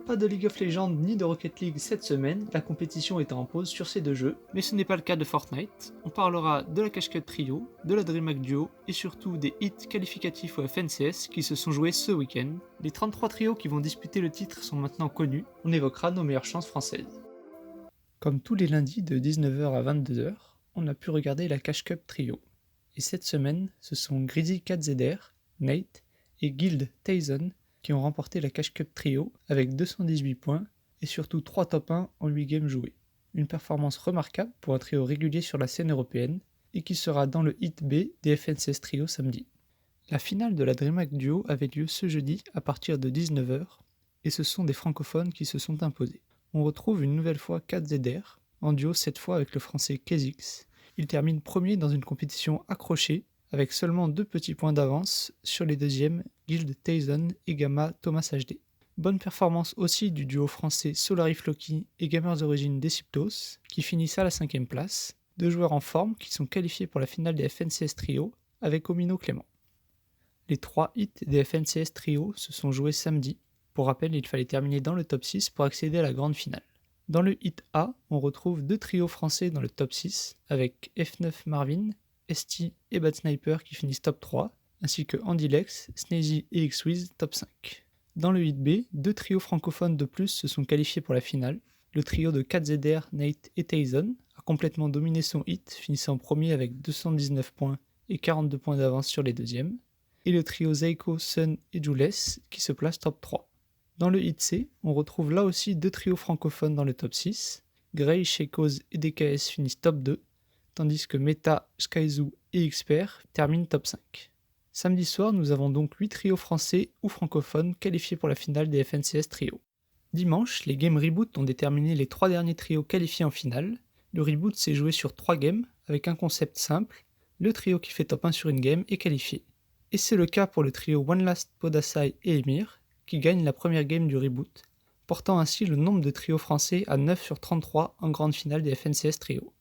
Pas de League of Legends ni de Rocket League cette semaine, la compétition étant en pause sur ces deux jeux, mais ce n'est pas le cas de Fortnite. On parlera de la Cache Cup Trio, de la DreamHack Duo et surtout des hits qualificatifs au FNCS qui se sont joués ce week-end. Les 33 trios qui vont disputer le titre sont maintenant connus, on évoquera nos meilleures chances françaises. Comme tous les lundis de 19h à 22h, on a pu regarder la Cache Cup Trio. Et cette semaine, ce sont Grizzly KZR, Nate et Guild Tyson qui ont remporté la Cache Cup Trio avec 218 points et surtout 3 top 1 en 8 games joués. Une performance remarquable pour un trio régulier sur la scène européenne et qui sera dans le hit B des FNCS Trio samedi. La finale de la DreamHack Duo avait lieu ce jeudi à partir de 19h et ce sont des francophones qui se sont imposés. On retrouve une nouvelle fois KZR, en duo cette fois avec le français Kezix. Il termine premier dans une compétition accrochée avec seulement 2 petits points d'avance sur les deuxièmes Guild Tyson et Gamma Thomas HD. Bonne performance aussi du duo français Solari Floki et Gamers Origin Deciptos qui finissent à la 5ème place, deux joueurs en forme qui sont qualifiés pour la finale des FNCS Trio avec Omino Clément. Les 3 hits des FNCS Trio se sont joués samedi. Pour rappel, il fallait terminer dans le top 6 pour accéder à la grande finale. Dans le hit A, on retrouve 2 trios français dans le top 6 avec F9 Marvin, ST et Bad Sniper qui finissent top 3, ainsi que Andylex, Snazy et Xwiz top 5. Dans le hit B, 2 trios francophones de plus se sont qualifiés pour la finale. Le trio de KZR, Nate et Tyson a complètement dominé son hit, finissant premier avec 219 points et 42 points d'avance sur les deuxièmes. Et le trio Zeiko, Sun et Jules qui se place top 3. Dans le hit C, on retrouve là aussi 2 trios francophones dans le top 6. Grey, Sheikoz et DKS finissent top 2, tandis que Meta, Skyzoo et Xper terminent top 5. Samedi soir, nous avons donc 8 trios français ou francophones qualifiés pour la finale des FNCS Trio. Dimanche, les games reboot ont déterminé les 3 derniers trios qualifiés en finale. Le reboot s'est joué sur 3 games avec un concept simple, le trio qui fait top 1 sur une game est qualifié. Et c'est le cas pour le trio One Last, Podasai et Emir, qui gagne la première game du reboot, portant ainsi le nombre de trios français à 9 sur 33 en grande finale des FNCS Trio.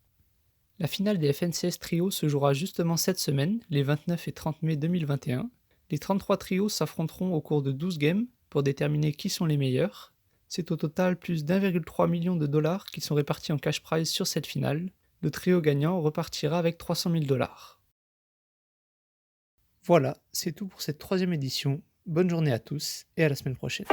La finale des FNCS Trio se jouera justement cette semaine, les 29 et 30 mai 2021. Les 33 trios s'affronteront au cours de 12 games pour déterminer qui sont les meilleurs. C'est au total plus d'1,3 million de dollars qui sont répartis en cash prize sur cette finale. Le trio gagnant repartira avec 300 000 dollars. Voilà, c'est tout pour cette 3e édition. Bonne journée à tous et à la semaine prochaine.